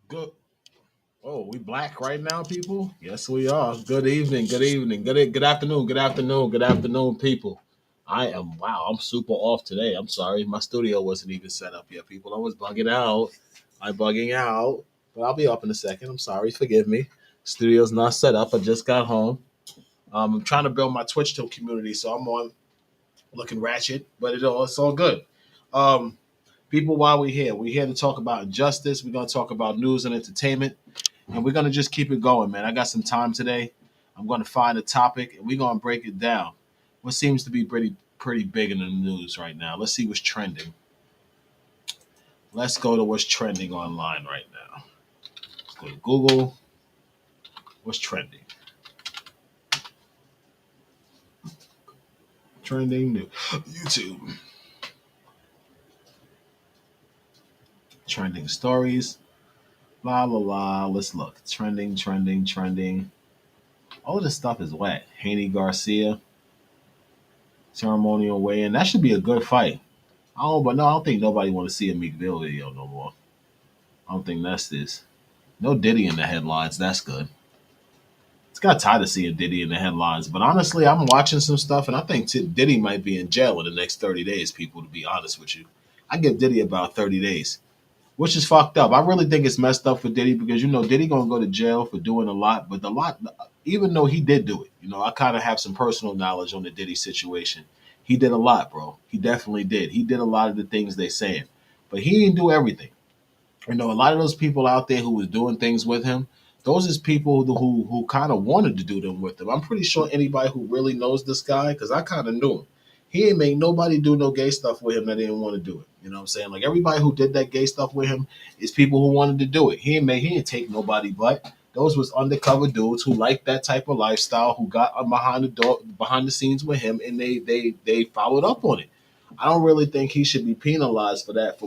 Good. Oh, we black right now, people? Yes, we are. Good evening. Good evening. Good afternoon. Good afternoon. Good afternoon, people. I am wow. I'm super off today. I'm sorry. My studio wasn't even set up yet, people. I was bugging out. I'm bugging out, but I'll be up in a second. I'm sorry. Forgive me. Studio's not set up. I just got home. I'm trying to build my Twitch community, so I'm on looking ratchet, but it's all good. Um, People, while we're here to talk about injustice. We're gonna talk about news and entertainment, and we're gonna just keep it going, man. I got some time today. I'm gonna find a topic, and we're gonna break it down. What seems to be pretty big in the news right now? Let's see what's trending. Let's go to what's trending online right now. Let's go to Google. What's trending? Trending new YouTube. Trending stories. La la la. Let's look. Trending, trending, trending. All of this stuff is wet. Haney Garcia ceremonial weigh-in. That should be a good fight. But no, I don't think nobody want to see a Meek Mill video no more. I don't think that's this. No Diddy in the headlines. That's good. It's got tired of seeing Diddy in the headlines. But honestly, I'm watching some stuff, and I think Diddy might be in jail in the next 30 days. People, to be honest with you, I give Diddy about 30 days, which is fucked up. I really think it's messed up for Diddy because Diddy gonna go to jail for doing a lot, but even though he did do it, I kind of have some personal knowledge on the Diddy situation. He did a lot, bro. He definitely did. He did a lot of the things they saying, but he didn't do everything. A lot of those people out there who was doing things with him, those is people who kind of wanted to do them with him. I'm pretty sure anybody who really knows this guy, because I kind of knew him, he ain't make nobody do no gay stuff with him that didn't want to do it. You know what I'm saying? Like everybody who did that gay stuff with him is people who wanted to do it. He ain't take nobody but those was undercover dudes who liked that type of lifestyle, who got behind the door, behind the scenes with him, and they followed up on it. I don't really think he should be penalized for that,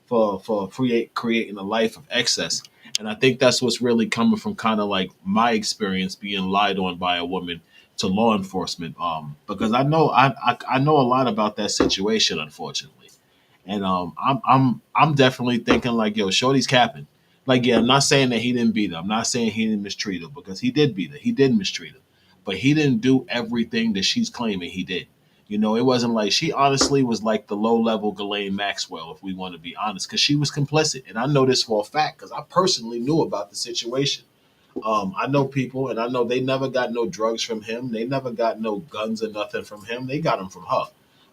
for creating a life of excess. And I think that's what's really coming from kind of like my experience being lied on by a woman to law enforcement. Because I know a lot about that situation, unfortunately. And I'm definitely thinking like, yo, Shorty's capping. Like, yeah, I'm not saying that he didn't beat her. I'm not saying he didn't mistreat her because he did beat her. He did mistreat her. But he didn't do everything that she's claiming he did. It wasn't like she honestly was like the low level Ghislaine Maxwell, if we want to be honest, because she was complicit. And I know this for a fact because I personally knew about the situation. I know people, and I know they never got no drugs from him. They never got no guns or nothing from him. They got them from her.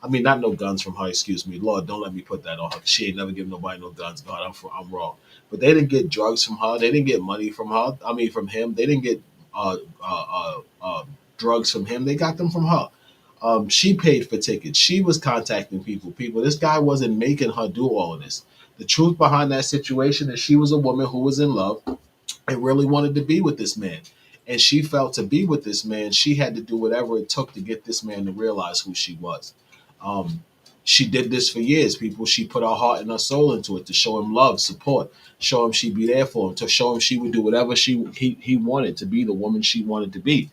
I mean, not no guns from her. Excuse me, Lord, don't let me put that on her. She ain't never given nobody no guns. God, I'm wrong. But they didn't get drugs from her. They didn't get money from her. I mean, from him. They didn't get uh, uh, uh, drugs from him. They got them from her. She paid for tickets. She was contacting people. This guy wasn't making her do all of this. The truth behind that situation is she was a woman who was in love and really wanted to be with this man. And she felt to be with this man, she had to do whatever it took to get this man to realize who she was. Um, she did this for years, people. She put her heart and her soul into it to show him love, support, show him she'd be there for him, to show him she would do whatever he wanted to be the woman she wanted to be.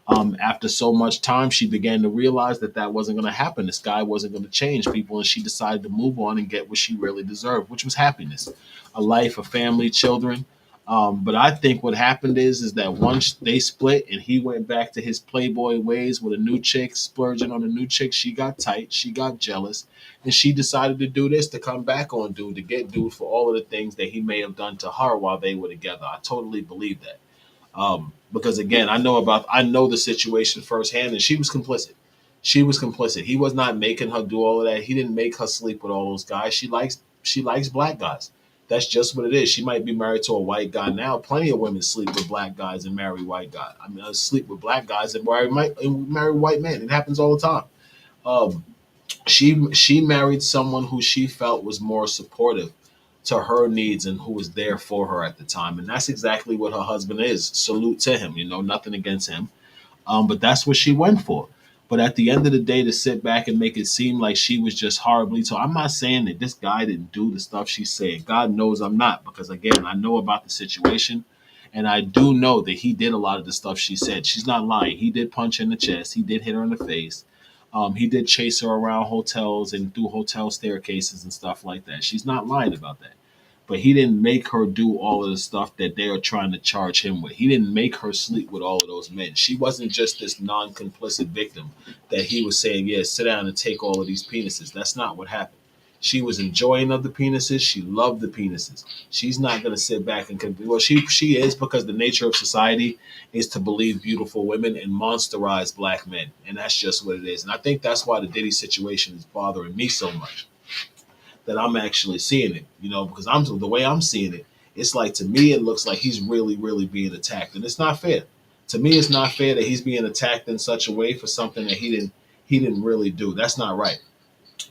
After so much time, she began to realize that that wasn't going to happen. This guy wasn't going to change people, and she decided to move on and get what she really deserved, which was happiness, a life, a family, children. But I think what happened is that once they split and he went back to his playboy ways with a new chick, splurging on a new chick, she got tight, she got jealous, and she decided to do this to come back on dude, to get dude for all of the things that he may have done to her while they were together. I totally believe that. Because again, I know the situation firsthand, and she was complicit. She was complicit. He was not making her do all of that. He didn't make her sleep with all those guys. She likes black guys. That's just what it is. She might be married to a white guy now. Plenty of women sleep with black guys and marry white guys. I mean, sleep with black guys and marry white men. It happens all the time. Um, she married someone who she felt was more supportive to her needs and who was there for her at the time, and that's exactly what her husband is. Salute to him. Nothing against him, but that's what she went for. But at the end of the day, to sit back and make it seem like she was just horribly so, I'm not saying that this guy didn't do the stuff she said. God knows I'm not, because again, I know about the situation, and I do know that he did a lot of the stuff she said. She's not lying. He did punch her in the chest. He did hit her in the face. He did chase her around hotels and through hotel staircases and stuff like that. She's not lying about that. but he didn't make her do all of the stuff that they are trying to charge him with. He didn't make her sleep with all of those men. She wasn't just this non-complicit victim that he was saying, yeah, sit down and take all of these penises. That's not what happened. She was enjoying of the penises. She loved the penises. She's not going to sit back and well, she is, because the nature of society is to believe beautiful women and monsterize black men, and that's just what it is. And I think that's why the Diddy situation is bothering me so much, that I'm actually seeing it, because I'm the way I'm seeing it. It's like, to me, it looks like he's really, really being attacked, and it's not fair. To me, it's not fair that he's being attacked in such a way for something that he didn't really do. That's not right.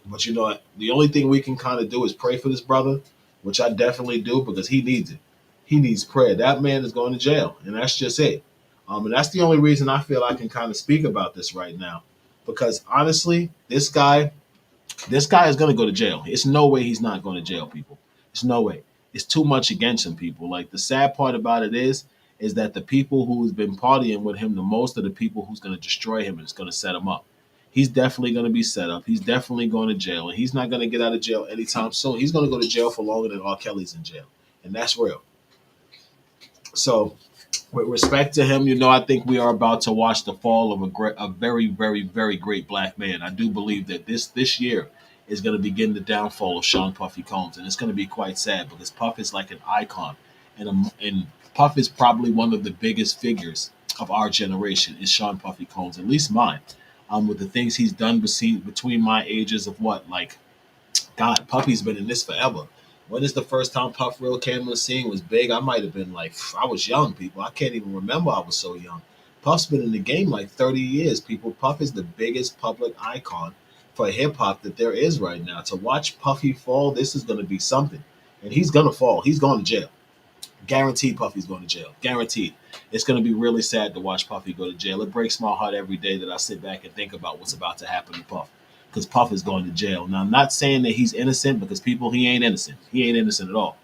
But the only thing we can kind of do is pray for this brother, which I definitely do, because he needs it. He needs prayer. That man is going to jail, and that's just it. And that's the only reason I feel I can kind of speak about this right now, because honestly, this guy is going to go to jail. It's no way he's not going to jail, people. It's no way. It's too much against him, people. Like, the sad part about it is that the people who's been partying with him the most are the people who's going to destroy him and it's going to set him up. He's definitely going to be set up. He's definitely going to jail, and he's not going to get out of jail anytime soon. He's going to go to jail for longer than R. Kelly's in jail, and that's real. So, with respect to him, I think we are about to watch the fall of a very, very, very great black man. I do believe that this year is going to begin the downfall of Sean Puffy Combs, and it's going to be quite sad, because Puff is like an icon, and Puff is probably one of the biggest figures of our generation. Is Sean Puffy Combs, at least mine. With the things he's done between my ages of what, like, God, Puffy's been in this forever. When is the first time Puff Real came on the scene was big? I might have been like, I was young, people. I can't even remember I was so young. Puff's been in the game like 30 years, people. Puff is the biggest public icon for hip hop that there is right now. To watch Puffy fall, this is going to be something. And he's going to fall. He's going to jail. Guaranteed Puffy's going to jail. Guaranteed. It's going to be really sad to watch Puffy go to jail. It breaks my heart every day that I sit back and think about what's about to happen to Puff, because Puff is going to jail. Now, I'm not saying that he's innocent, because people, he ain't innocent. He ain't innocent at all.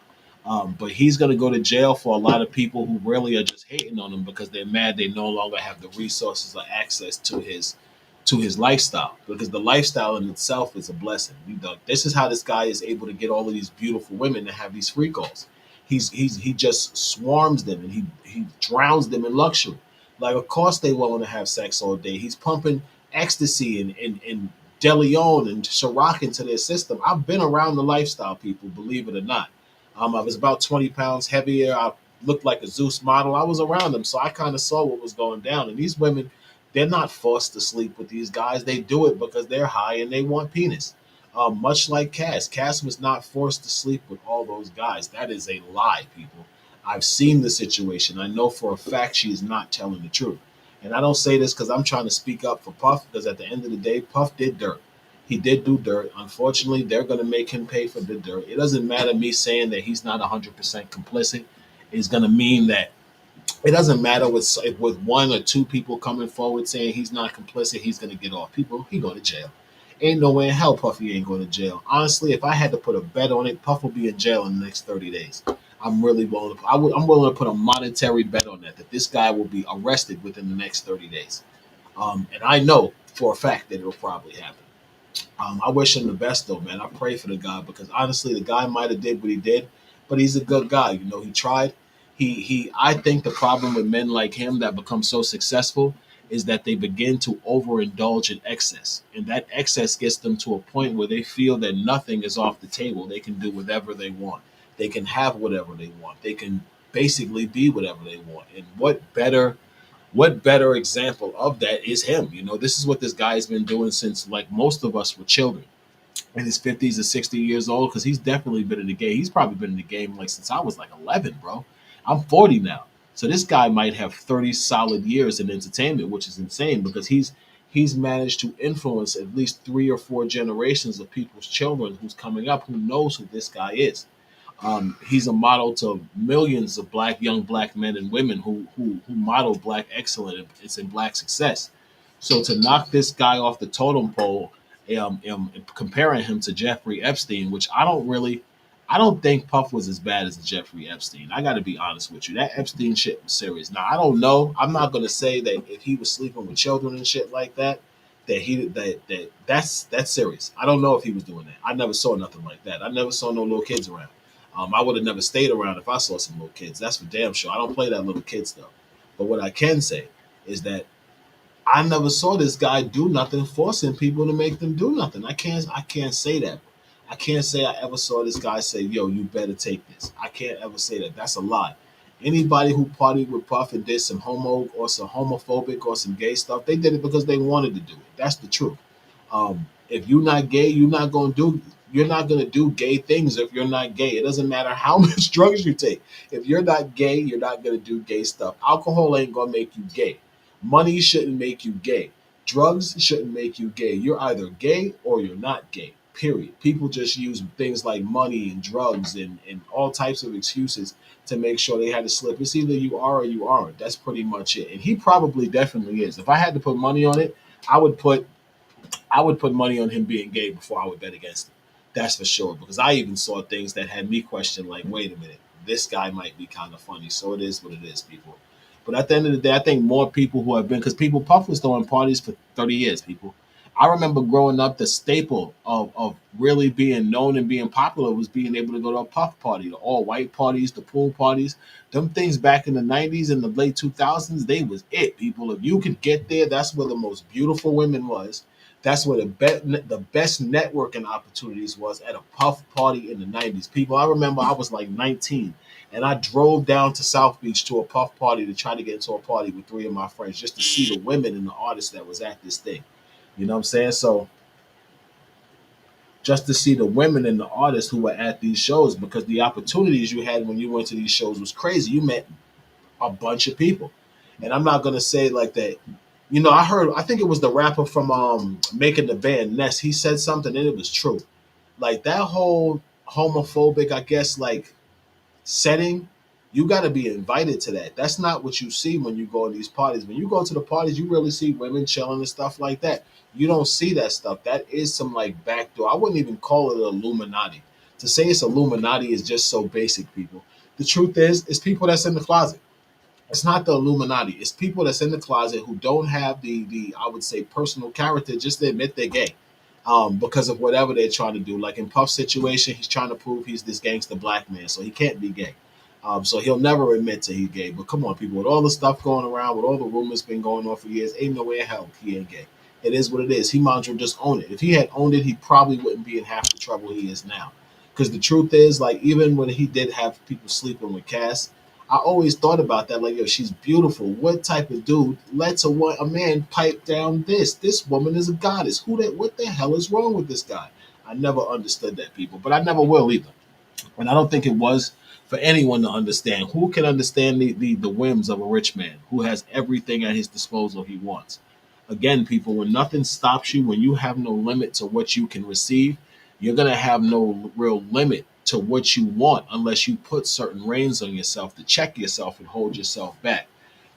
But he's going to go to jail for a lot of people who really are just hating on him because they're mad they no longer have the resources or access to his lifestyle, because the lifestyle in itself is a blessing. This is how this guy is able to get all of these beautiful women to have these free calls. He just swarms them, and he drowns them in luxury. Like, of course they want to have sex all day. He's pumping ecstasy and DeLeon and Ciroc into their system. I've been around the lifestyle, people, believe it or not. I was about 20 pounds heavier. I looked like a Zeus model. I was around them, so I kind of saw what was going down. And these women, they're not forced to sleep with these guys. They do it because they're high and they want penis. Much like Cass. Cass was not forced to sleep with all those guys. That is a lie, people. I've seen the situation. I know for a fact she is not telling the truth. And I don't say this because I'm trying to speak up for Puff, because at the end of the day, Puff did dirt. He did do dirt. Unfortunately, they're going to make him pay for the dirt. It doesn't matter me saying that he's not 100% complicit. It's going to mean that it doesn't matter with one or two people coming forward saying he's not complicit, he's going to get off. People, he go to jail. Ain't no way in hell Puffy ain't going to jail. Honestly, if I had to put a bet on it, Puff will be in jail in the next 30 days. I'm really willing to. I'm willing to put a monetary bet on that this guy will be arrested within the next 30 days. And I know for a fact that it'll probably happen. I wish him the best though, man. I pray for the guy, because honestly, the guy might have did what he did, but he's a good guy. He tried. He. I think the problem with men like him that become so successful is that they begin to overindulge in excess, and that excess gets them to a point where they feel that nothing is off the table. They can do whatever they want. They can have whatever they want. They can basically be whatever they want. And what better example of that is him? This is what this guy has been doing since, like, most of us were children, in his 50s or 60 years old, because he's definitely been in the game. He's probably been in the game like since I was like 11, bro. I'm 40 now. So this guy might have 30 solid years in entertainment, which is insane, because he's managed to influence at least 3 or 4 generations of people's children who's coming up who knows who this guy is. He's a model to millions of young black men and women who model black excellence and black success. So to knock this guy off the totem pole, comparing him to Jeffrey Epstein, which I don't think Puff was as bad as Jeffrey Epstein. I got to be honest with you. That Epstein shit was serious. Now I don't know. I'm not gonna say that if he was sleeping with children and shit like that, that's serious. I don't know if he was doing that. I never saw nothing like that. I never saw no little kids around. I would have never stayed around if I saw some little kids. That's for damn sure. I don't play that little kid stuff. But what I can say is that I never saw this guy do nothing, forcing people to make them do nothing. I can't say that. I can't say I ever saw this guy say, "Yo, you better take this." I can't ever say that. That's a lie. Anybody who partied with Puff and did some homo or some homophobic or some gay stuff, they did it because they wanted to do it. That's the truth. If you're not gay, you're not gonna do gay things if you're not gay. It doesn't matter how much drugs you take. If you're not gay, you're not gonna do gay stuff. Alcohol ain't gonna make you gay. Money shouldn't make you gay. Drugs shouldn't make you gay. You're either gay or you're not gay. Period. People just use things like money and drugs and all types of excuses to make sure they had to slip. It's either you are or you aren't. That's pretty much it. And he probably definitely is. If I had to put money on it, I would put I would put money on him being gay before I would bet against him. That's for sure. Because I even saw things that had me question, like, wait a minute, this guy might be kind of funny. So it is what it is, people. But at the end of the day, I think more people who have been, because people, Puff was throwing parties for 30 years, people. I remember growing up, the staple of really being known and being popular was being able to go to a Puff party, the all white parties, the pool parties. Them things back in the 90s and the late 2000s, they was it, people. If you could get there, that's where the most beautiful women was. That's where the best networking opportunities was at a Puff party in the 90s. People, I remember I was like 19 and I drove down to South Beach to a Puff party to try to get into a party with three of my friends just to see the women and the artists that was at this thing. You know what I'm saying? So just to see the women and the artists who were at these shows, because the opportunities you had when you went to these shows was crazy. You met a bunch of people. And I'm not gonna say like that. I think it was the rapper from making the band Ness. He said something and it was true. Like that whole homophobic, I guess, like setting, you got to be invited to that. That's not what you see when you go to these parties. When you go to the parties, you really see women chilling and stuff like that. You don't see that stuff. That is some like backdoor. I wouldn't even call it Illuminati. To say it's Illuminati is just so basic, people. The truth is, it's people that's in the closet. It's not the Illuminati. It's people that's in the closet who don't have the I would say personal character just to admit they're gay, because of whatever they're trying to do. Like in Puff's situation, he's trying to prove he's this gangster black man, so he can't be gay. So he'll never admit to he's gay. But come on, people, with all the stuff going around, with all the rumors been going on for years, ain't no way in hell he ain't gay. It is what it is. He might as well just own it. If he had owned it, he probably wouldn't be in half the trouble he is now. Because the truth is, like, even when he did have people sleeping with Cass, I always thought about that. Like, yo, she's beautiful. What type of dude lets a man pipe down this? This woman is a goddess. What the hell is wrong with this guy? I never understood that, people, but I never will either. And I don't think it was for anyone to understand. Who can understand the whims of a rich man who has everything at his disposal he wants? Again, people, when nothing stops you, when you have no limit to what you can receive, you're going to have no real limit to what you want unless you put certain reins on yourself to check yourself and hold yourself back.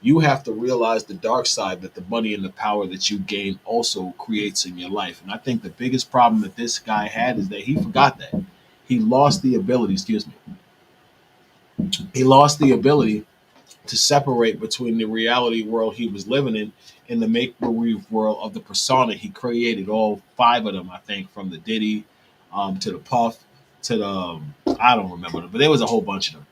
You have to realize the dark side that the money and the power that you gain also creates in your life. And I think the biggest problem that this guy had is that he forgot that. He lost the ability, excuse me, he lost the ability to separate between the reality world he was living in and the make believe world of the persona he created. All five of them, I think, from the Diddy to the Puff to the I don't remember them, but there was a whole bunch of them.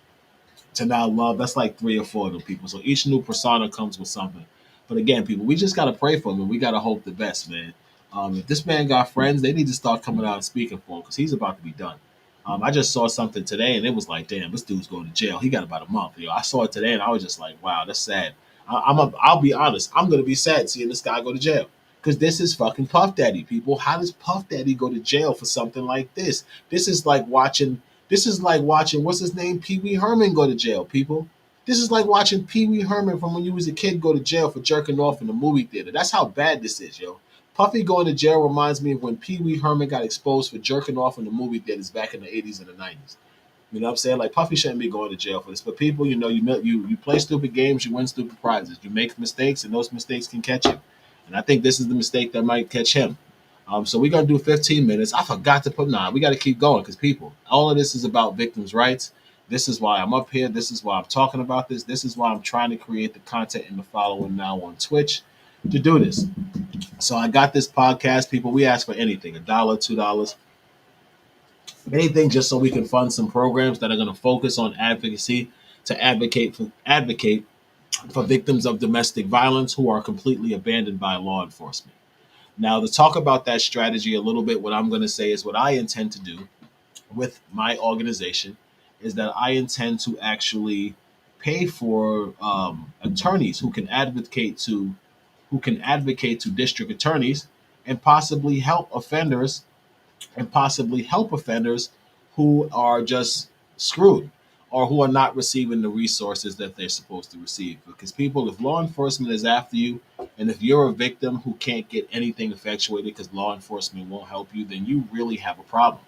To now love, that's like three or four of them people. So each new persona comes with something. But again, people, we just gotta pray for him and we gotta hope the best, man. If this man got friends, they need to start coming out and speaking for him because he's about to be done. I just saw something today and it was like, damn, this dude's going to jail. He got about a month. I saw it today and I was just like, wow, that's sad. I'll be honest. I'm gonna be sad seeing this guy go to jail because this is fucking Puff Daddy, people. How does Puff Daddy go to jail for something like this? This is like watching. This is like watching what's his name, Pee Wee Herman, go to jail, people. This is like watching Pee Wee Herman from when you was a kid go to jail for jerking off in the movie theater. That's how bad this is, yo. Puffy going to jail reminds me of when Pee Wee Herman got exposed for jerking off in the movie theaters back in the 80s and the 90s. You know what I'm saying? Like Puffy shouldn't be going to jail for this. But people, you play stupid games, you win stupid prizes. You make mistakes, and those mistakes can catch you. And I think this is the mistake that might catch him. So we're gonna do 15 minutes. I forgot to put we got to keep going because people, all of this is about victims' rights. This is why I'm up here. This is why I'm talking about this. This is why I'm trying to create the content and the following now on Twitch to do this. So I got this podcast, people. We ask for anything, $1, $2. Anything just so we can fund some programs that are going to focus on advocacy to advocate for victims of domestic violence who are completely abandoned by law enforcement. Now, to talk about that strategy a little bit, what I'm going to say is what I intend to do with my organization is that I intend to actually pay for attorneys who can advocate to district attorneys and possibly help offenders who are just screwed or who are not receiving the resources that they're supposed to receive. Because people, if law enforcement is after you, and if you're a victim who can't get anything effectuated because law enforcement won't help you, then you really have a problem.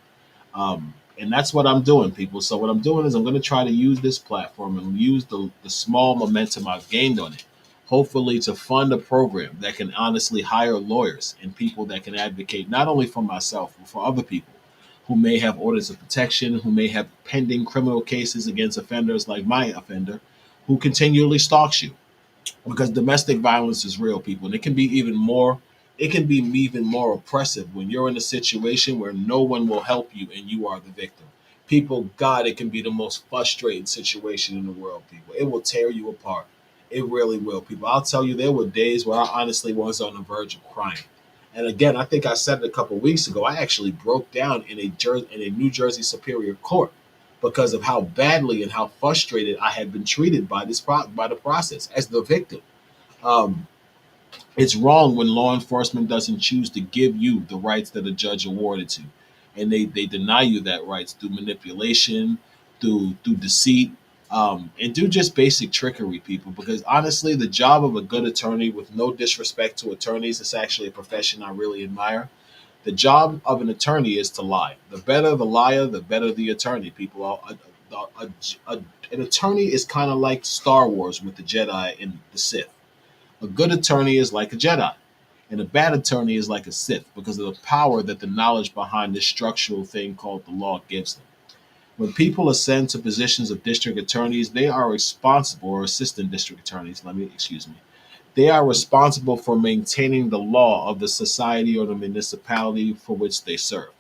And that's what I'm doing, people. So what I'm doing is I'm going to try to use this platform and use the small momentum I've gained on it, hopefully to fund a program that can honestly hire lawyers and people that can advocate not only for myself, but for other people who may have orders of protection, who may have pending criminal cases against offenders like my offender, who continually stalks you, because domestic violence is real, people, and it can be even more oppressive when you're in a situation where no one will help you and you are the victim. People, God, it can be the most frustrating situation in the world, people. It will tear you apart. It really will, people. I'll tell you, there were days where I honestly was on the verge of crying. And again, I think I said it a couple of weeks ago. I actually broke down in a New Jersey Superior Court because of how badly and how frustrated I had been treated by by the process as the victim. Um, it's wrong when law enforcement doesn't choose to give you the rights that a judge awarded to, and they deny you that rights through manipulation, through deceit, and do just basic trickery, people. Because honestly, the job of a good attorney, with no disrespect to attorneys, it's actually a profession I really admire. The job of an attorney is to lie. The better the liar, the better the attorney. People, an attorney is kind of like Star Wars with the Jedi and the Sith. A good attorney is like a Jedi, and a bad attorney is like a Sith because of the power that the knowledge behind this structural thing called the law gives them. When people ascend to positions of district attorneys, they are responsible, or assistant district attorneys, excuse me, they are responsible for maintaining the law of the society or the municipality for which they serve.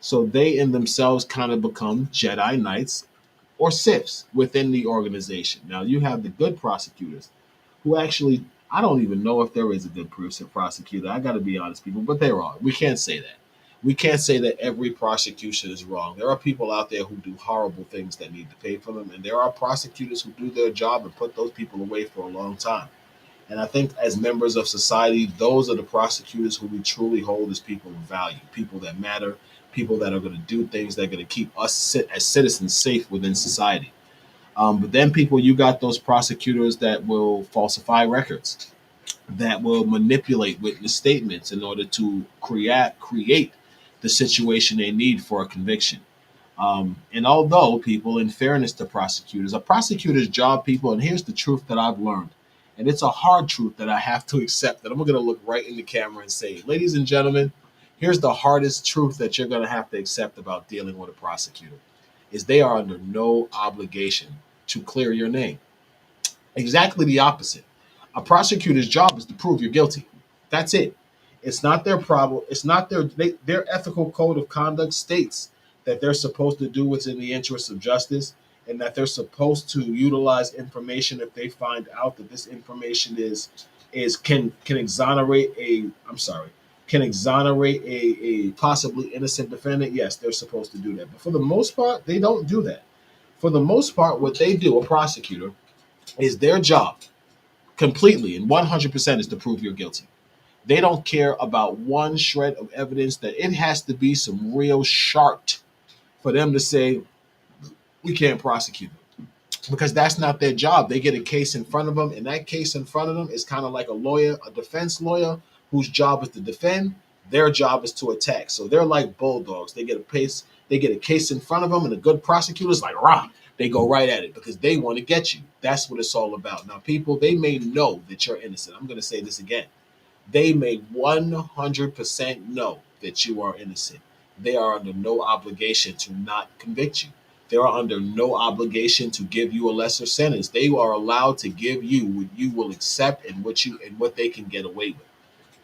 So they in themselves kind of become Jedi Knights or Siths within the organization. Now you have the good prosecutors who actually, I don't even know if there is a good prosecutor. I got to be honest, people, but there are. We can't say that. We can't say that every prosecution is wrong. There are people out there who do horrible things that need to pay for them, and there are prosecutors who do their job and put those people away for a long time. And I think as members of society, those are the prosecutors who we truly hold as people of value, people that matter, people that are going to do things that are going to keep us as citizens safe within society. But then, people, you got those prosecutors that will falsify records, that will manipulate witness statements in order to create the situation they need for a conviction. And although, people, in fairness to prosecutors, a prosecutor's job, people, and here's the truth that I've learned, and it's a hard truth that I have to accept, that I'm going to look right in the camera and say, ladies and gentlemen, here's the hardest truth that you're going to have to accept about dealing with a prosecutor, is they are under no obligation to clear your name. Exactly the opposite. A prosecutor's job is to prove you're guilty. That's it. It's not their problem. It's not their ethical code of conduct states that they're supposed to do what's in the interest of justice, and that they're supposed to utilize information if they find out that this information is can exonerate a I'm sorry can exonerate a possibly innocent defendant. Yes, they're supposed to do that. But for the most part, they don't do that. For the most part, what they do, a prosecutor, is their job completely and 100% is to prove you're guilty. They don't care about one shred of evidence, that it has to be some real sharp for them to say, we can't prosecute them. Because that's not their job. They get a case in front of them, and that case in front of them is kind of like a lawyer, a defense lawyer, whose job is to defend. Their job is to attack. So they're like bulldogs. They get a case in front of them, and a good prosecutor's like, rah, they go right at it because they want to get you. That's what it's all about. Now, people, they may know that you're innocent. I'm going to say this again. They may 100% know that you are innocent. They are under no obligation to not convict you. They are under no obligation to give you a lesser sentence. They are allowed to give you what you will accept and what they can get away with.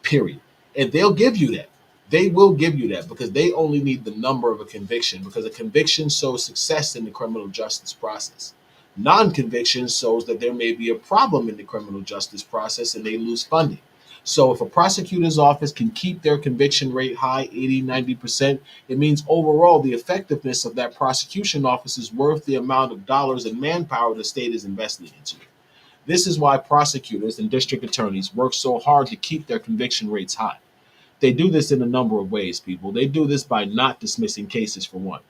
Period. And they'll give you that. They will give you that because they only need the number of a conviction, because a conviction shows success in the criminal justice process. Non-conviction shows that there may be a problem in the criminal justice process and they lose funding. So if a prosecutor's office can keep their conviction rate high, 80, 90%, it means overall the effectiveness of that prosecution office is worth the amount of dollars and manpower the state is investing into it. This is why prosecutors and district attorneys work so hard to keep their conviction rates high. They do this in a number of ways, people. They do this by not dismissing cases, for one.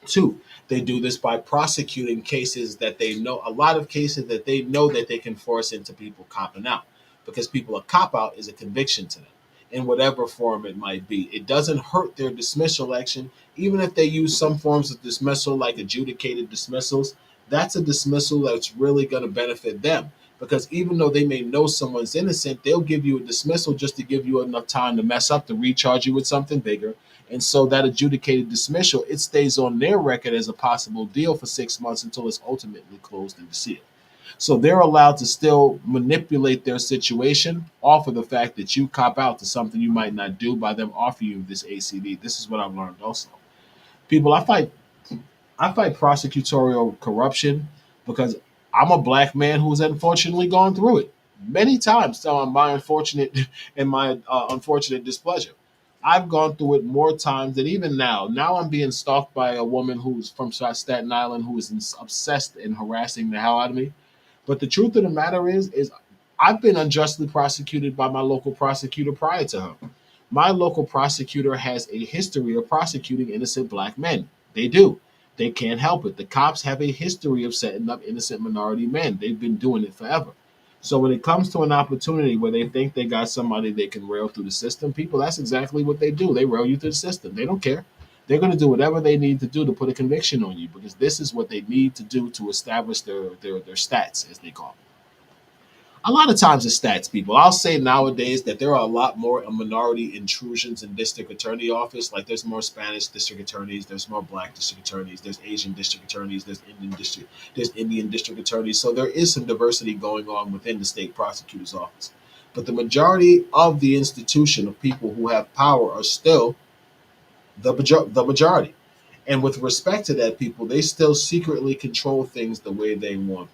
Two, they do this by prosecuting cases that they know, a lot of cases that they know that they can force into people copping out, because people, a cop out is a conviction to them in whatever form it might be. It doesn't hurt their dismissal action, even if they use some forms of dismissal like adjudicated dismissals. That's a dismissal that's really going to benefit them, because even though they may know someone's innocent, they'll give you a dismissal just to give you enough time to mess up, to recharge you with something bigger. And so that adjudicated dismissal, it stays on their record as a possible deal for 6 months until it's ultimately closed and sealed. So they're allowed to still manipulate their situation off of the fact that you cop out to something you might not do by them offering you this ACD. This is what I've learned also. People, I fight prosecutorial corruption because I'm a black man who's unfortunately gone through it many times. So on my unfortunate and my unfortunate displeasure, I've gone through it more times than even now. Now I'm being stalked by a woman who's from Staten Island who is obsessed and harassing the hell out of me. But the truth of the matter is I've been unjustly prosecuted by my local prosecutor prior to her. My local prosecutor has a history of prosecuting innocent black men. They do. They can't help it. The cops have a history of setting up innocent minority men. They've been doing it forever. So when it comes to an opportunity where they think they got somebody they can rail through the system, people, that's exactly what they do. They rail you through the system. They don't care. They're going to do whatever they need to do to put a conviction on you, because this is what they need to do to establish their stats, as they call it. A lot of times it's stats, people. I'll say nowadays that there are a lot more minority intrusions in district attorney office. Like there's more Spanish district attorneys, there's more black district attorneys, there's Asian district attorneys, there's Indian district attorneys. So there is some diversity going on within the state prosecutor's office. But the majority of the institution of people who have power are still the majority. And with respect to that, people, they still secretly control things the way they want.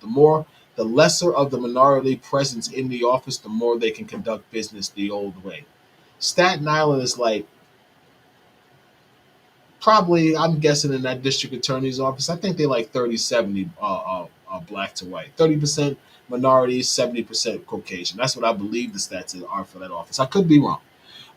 The lesser of the minority presence in the office, the more they can conduct business the old way. Staten Island is like probably, I'm guessing in that district attorney's office, I think they like 30-70 black to white. 30% minorities, 70% Caucasian. That's what I believe the stats are for that office. I could be wrong.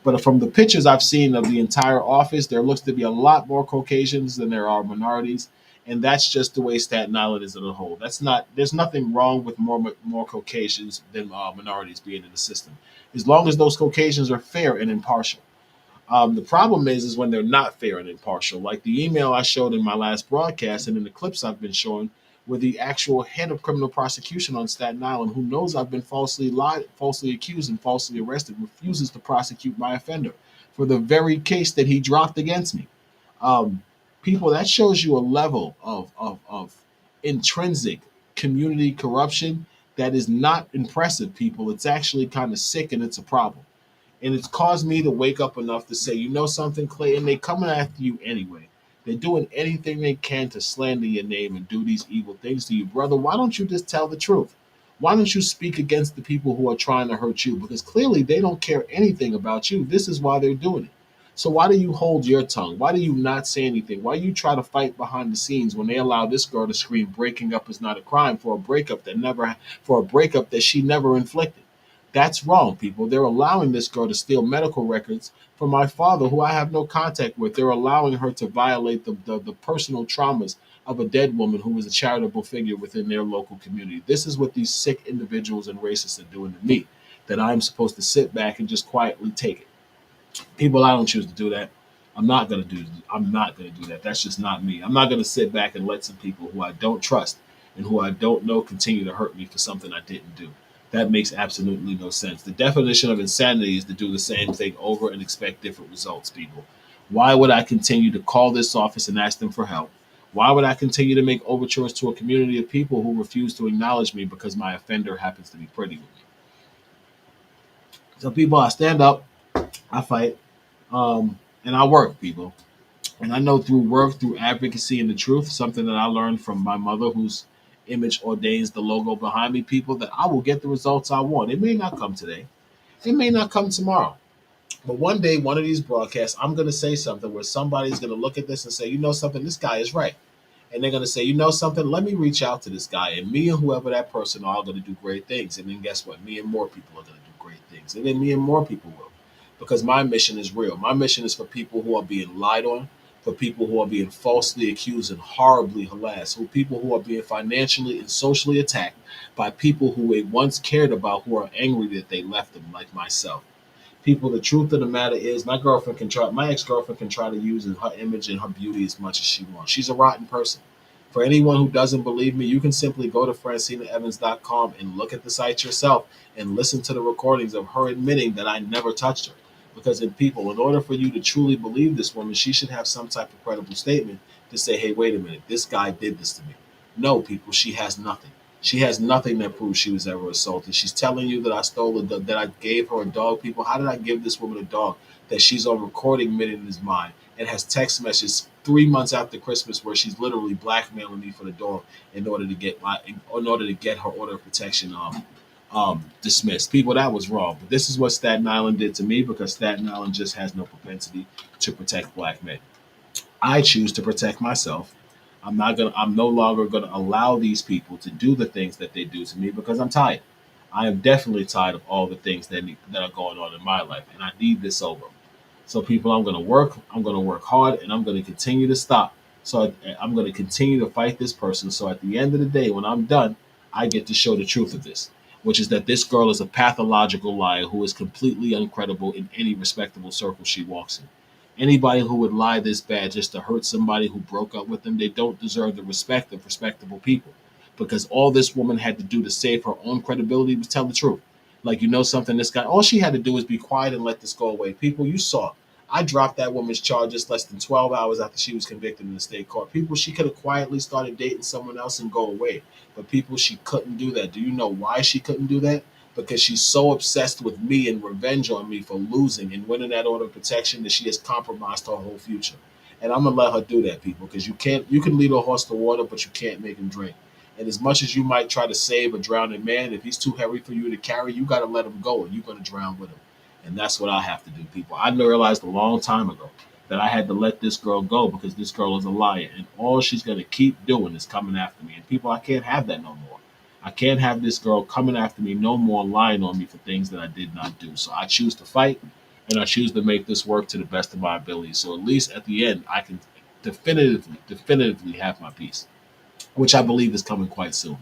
But from the pictures I've seen of the entire office, there looks to be a lot more Caucasians than there are minorities, and that's just the way Staten Island is as a whole. That's not. There's nothing wrong with more Caucasians than minorities being in the system, as long as those Caucasians are fair and impartial. The problem is when they're not fair and impartial. Like the email I showed in my last broadcast, and in the clips I've been showing, where the actual head of criminal prosecution on Staten Island, who knows I've been falsely accused, and falsely arrested, refuses to prosecute my offender for the very case that he dropped against me. Um, People, that shows you a level of intrinsic community corruption that is not impressive, people. It's actually kind of sick, and it's a problem. And it's caused me to wake up enough to say, you know something, Clay, and they coming after you anyway. They're doing anything they can to slander your name and do these evil things to you, brother. Why don't you just tell the truth? Why don't you speak against the people who are trying to hurt you? Because clearly they don't care anything about you. This is why they're doing it. So why do you hold your tongue? Why do you not say anything? Why do you try to fight behind the scenes when they allow this girl to scream breaking up is not a crime for a breakup that she never inflicted? That's wrong, people. They're allowing this girl to steal medical records from my father, who I have no contact with. They're allowing her to violate the personal traumas of a dead woman who was a charitable figure within their local community. This is what these sick individuals and racists are doing to me, that I'm supposed to sit back and just quietly take it. People, I don't choose to do that. I'm not gonna do that. That's just not me. I'm not gonna sit back and let some people who I don't trust and who I don't know continue to hurt me for something I didn't do. That makes absolutely no sense. The definition of insanity is to do the same thing over and expect different results, people. Why would I continue to call this office and ask them for help? Why would I continue to make overtures to a community of people who refuse to acknowledge me because my offender happens to be pretty with me? So, people, I stand up, I fight, And I work, people. And I know through work, through advocacy and the truth, something that I learned from my mother, whose image ordains the logo behind me, people, that I will get the results I want. It may not come today, it may not come tomorrow. But one day, one of these broadcasts, I'm going to say something where somebody's going to look at this and say, you know something, this guy is right. And they're going to say, you know something, let me reach out to this guy. And me and whoever that person are going to do great things. And then guess what? Me and more people are going to do great things. And then me and more people will. Because my mission is real. My mission is for people who are being lied on, for people who are being falsely accused and horribly harassed, for people who are being financially and socially attacked by people who they once cared about, who are angry that they left them, like myself. People, the truth of the matter is, my ex-girlfriend can try to use her image and her beauty as much as she wants. She's a rotten person. For anyone who doesn't believe me, you can simply go to francinaevans.com and look at the site yourself and listen to the recordings of her admitting that I never touched her. Because in order for you to truly believe this woman, she should have some type of credible statement to say, hey, wait a minute, this guy did this to me. No, people, she has nothing. She has nothing that proves she was ever assaulted. She's telling you that I stole that I gave her a dog. People, how did I give this woman a dog that she's on recording minute is mine and has text messages 3 months after Christmas where she's literally blackmailing me for the dog in order to get her order of protection dismissed. People, that was wrong. But this is what Staten Island did to me, because Staten Island just has no propensity to protect black men. I choose to protect myself. I'm no longer gonna allow these people to do the things that they do to me, because I'm tired. I am definitely tired of all the things that are going on in my life, and I need this over. So, people, I'm gonna work. I'm gonna work hard, and I'm gonna continue to stop. So I'm gonna continue to fight this person. So at the end of the day, when I'm done, I get to show the truth of this, which is that this girl is a pathological liar who is completely uncredible in any respectable circle she walks in. Anybody who would lie this bad just to hurt somebody who broke up with them, they don't deserve the respect of respectable people. Because all this woman had to do to save her own credibility was tell the truth. Like, you know something, this guy, all she had to do was be quiet and let this go away. People, you saw. I dropped that woman's charges less than 12 hours after she was convicted in the state court. People, she could have quietly started dating someone else and go away. But people, she couldn't do that. Do you know why she couldn't do that? Because she's so obsessed with me and revenge on me for losing and winning that order of protection that she has compromised her whole future. And I'm gonna let her do that, people, because you can lead a horse to water, but you can't make him drink. And as much as you might try to save a drowning man, if he's too heavy for you to carry, you got to let him go, and you're going to drown with him. And that's what I have to do, people. I realized a long time ago that I had to let this girl go, because this girl is a liar, and all she's going to keep doing is coming after me. And people, I can't have that no more. I can't have this girl coming after me no more, lying on me for things that I did not do. So I choose to fight, and I choose to make this work to the best of my ability. So at least at the end, I can definitively have my peace, which I believe is coming quite soon.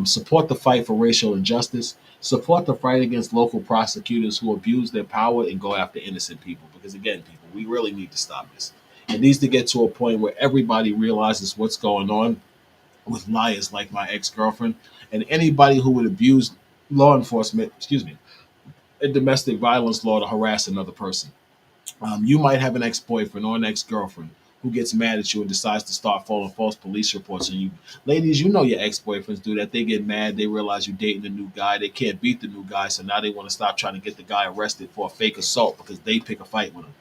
Support the fight for racial injustice. Support the fight against local prosecutors who abuse their power and go after innocent people. Because again, people, we really need to stop this. It needs to get to a point where everybody realizes what's going on with liars like my ex-girlfriend and anybody who would abuse law enforcement, and domestic violence law to harass another person. You might have an ex-boyfriend or an ex-girlfriend who gets mad at you and decides to start filing false police reports on you. Ladies, you know your ex-boyfriends do that. They get mad. They realize you're dating a new guy. They can't beat the new guy, so now they want to stop trying to get the guy arrested for a fake assault because they pick a fight with him.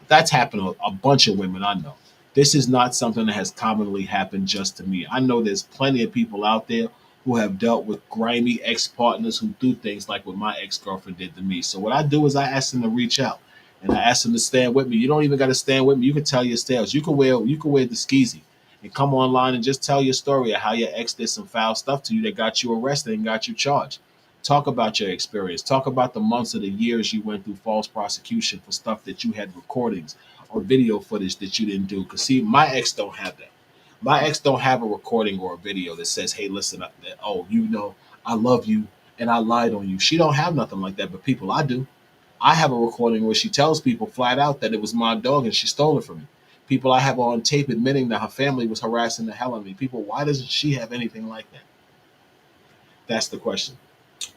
That's happened to a bunch of women I know. This is not something that has commonly happened just to me. I know there's plenty of people out there who have dealt with grimy ex-partners who do things like what my ex-girlfriend did to me. So what I do is I ask them to reach out. And I asked them to stand with me. You don't even got to stand with me. You can tell your tales. You can wear the skeezy and come online and just tell your story of how your ex did some foul stuff to you that got you arrested and got you charged. Talk about your experience. Talk about the months or the years you went through false prosecution for stuff that you had recordings or video footage that you didn't do. Because see, my ex don't have that. My ex don't have a recording or a video that says, "Hey, listen, oh, I love you and I lied on you." She don't have nothing like that. But people, I do. I have a recording where she tells people flat out that it was my dog and she stole it from me. People, I have on tape admitting that her family was harassing the hell out of me. People, why doesn't she have anything like that? That's the question.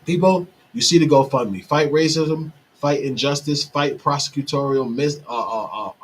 People, you see the GoFundMe. Fight racism, fight injustice, fight prosecutorial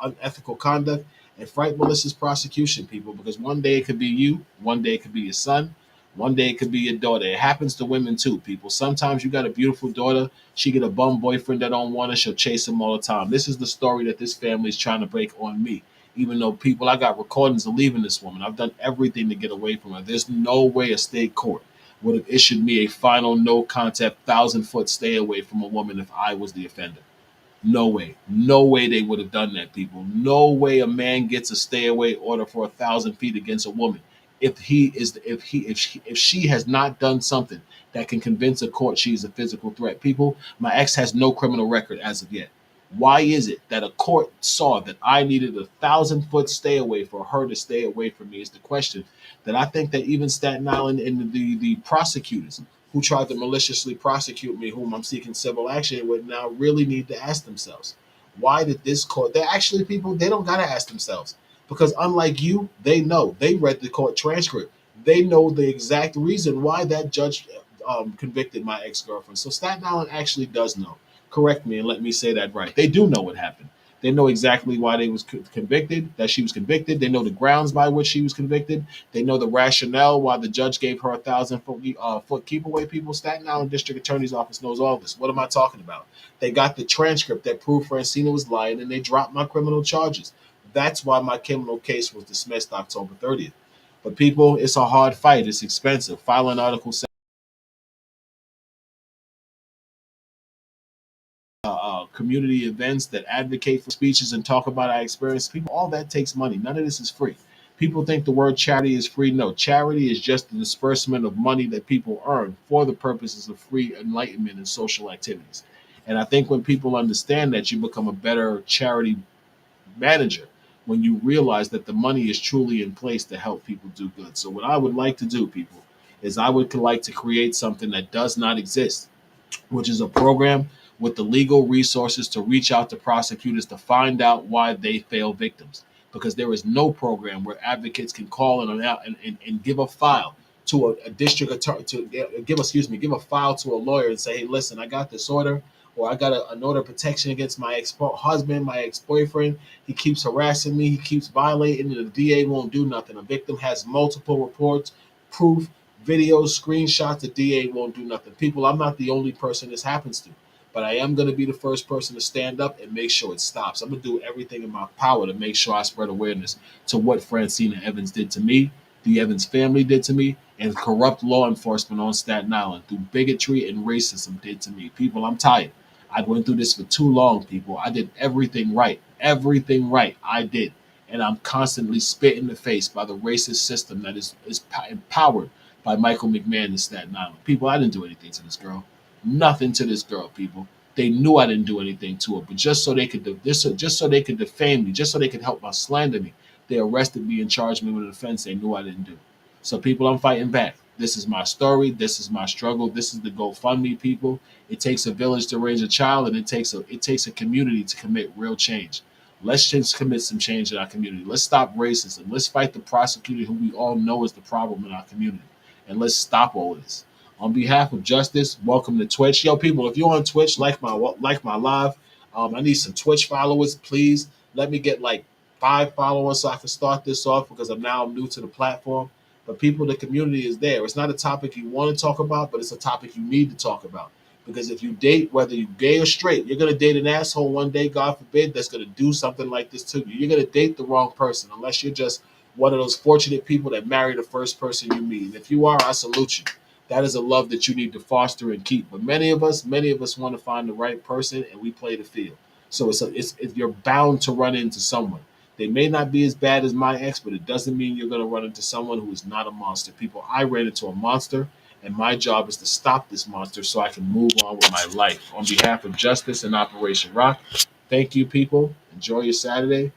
unethical conduct, and fight malicious prosecution, people, because one day it could be you, one day it could be your son, One day it could be your daughter. It happens to women too, people. Sometimes you got a beautiful daughter. She get a bum boyfriend that don't want her. She'll chase him all the time. This is the story that this family is trying to break on me. Even though people, I got recordings of leaving this woman. I've done everything to get away from her. There's no way a state court would have issued me a final no contest 1,000 foot stay away from a woman if I was the offender. No way. No way they would have done that, people. No way a man gets a stay away order for 1,000 feet against a woman. If she has not done something that can convince a court she's a physical threat. People, my ex has no criminal record as of yet. Why is it that a court saw that I needed 1,000 foot stay away for her to stay away from me? Is the question that I think that even Staten Island and the prosecutors who tried to maliciously prosecute me, whom I'm seeking civil action with now, really need to ask themselves, why did this court? They're actually people, they don't got to ask themselves because unlike you, they know. They read the court transcript. They know the exact reason why that judge convicted my ex girlfriend. So Staten Island actually does know. Correct me and let me say that right. They do know what happened. They know exactly why they was convicted, that she was convicted. They know the grounds by which she was convicted. They know the rationale why the judge gave her 1,000 foot keep away. People, Staten Island District Attorney's Office knows all this. What am I talking about? They got the transcript that proved Francina was lying, and they dropped my criminal charges. That's why my criminal case was dismissed October 30th. But people, it's a hard fight. It's expensive. Filing Article community events that advocate for speeches and talk about our experience. People, all that takes money. None of this is free. People think the word charity is free. No, charity is just the disbursement of money that people earn for the purposes of free enlightenment and social activities. And I think when people understand that, you become a better charity manager when you realize that the money is truly in place to help people do good. So, what I would like to do, people, is I would like to create something that does not exist, which is a program with the legal resources to reach out to prosecutors to find out why they fail victims. Because there is no program where advocates can call in and give a file to a district attorney to give a file to a lawyer and say, hey, listen, I got this order, or I got an order of protection against my ex-husband, my ex-boyfriend. He keeps harassing me, he keeps violating, and the DA won't do nothing. A victim has multiple reports, proof, videos, screenshots. The DA won't do nothing. People, I'm not the only person this happens to, but I am going to be the first person to stand up and make sure it stops. I'm going to do everything in my power to make sure I spread awareness to what Francina Evans did to me, the Evans family did to me, and corrupt law enforcement on Staten Island through bigotry and racism did to me. People, I'm tired. I went through this for too long, people. I did everything right. Everything right. I did. And I'm constantly spit in the face by the racist system that is empowered by Michael McMahon in Staten Island. People, I didn't do anything to this girl. Nothing to this girl, people. They knew I didn't do anything to her, but just so they could just so they could defame me, just so they could help slander me, they arrested me and charged me with an offense they knew I didn't do. So, people, I'm fighting back. This is my story. This is my struggle. This is the GoFundMe, people. It takes a village to raise a child, and it takes a community to commit real change. Let's just commit some change in our community. Let's stop racism. Let's fight the prosecutor who we all know is the problem in our community, and let's stop all of this. On behalf of justice, welcome to Twitch. Yo, people, if you're on Twitch, like my live. I need some Twitch followers, please. Let me get like 5 followers so I can start this off because I'm new to the platform. But people, the community is there. It's not a topic you want to talk about, but it's a topic you need to talk about. Because if you date, whether you're gay or straight, you're gonna date an asshole one day, God forbid, that's gonna do something like this to you. You're gonna date the wrong person unless you're just one of those fortunate people that marry the first person you meet. And if you are, I salute you. That is a love that you need to foster and keep. But many of us want to find the right person, and we play the field. So you're bound to run into someone. They may not be as bad as my ex, but it doesn't mean you're going to run into someone who is not a monster. People, I ran into a monster, and my job is to stop this monster so I can move on with my life. On behalf of Justice and Operation Rock, thank you, people. Enjoy your Saturday.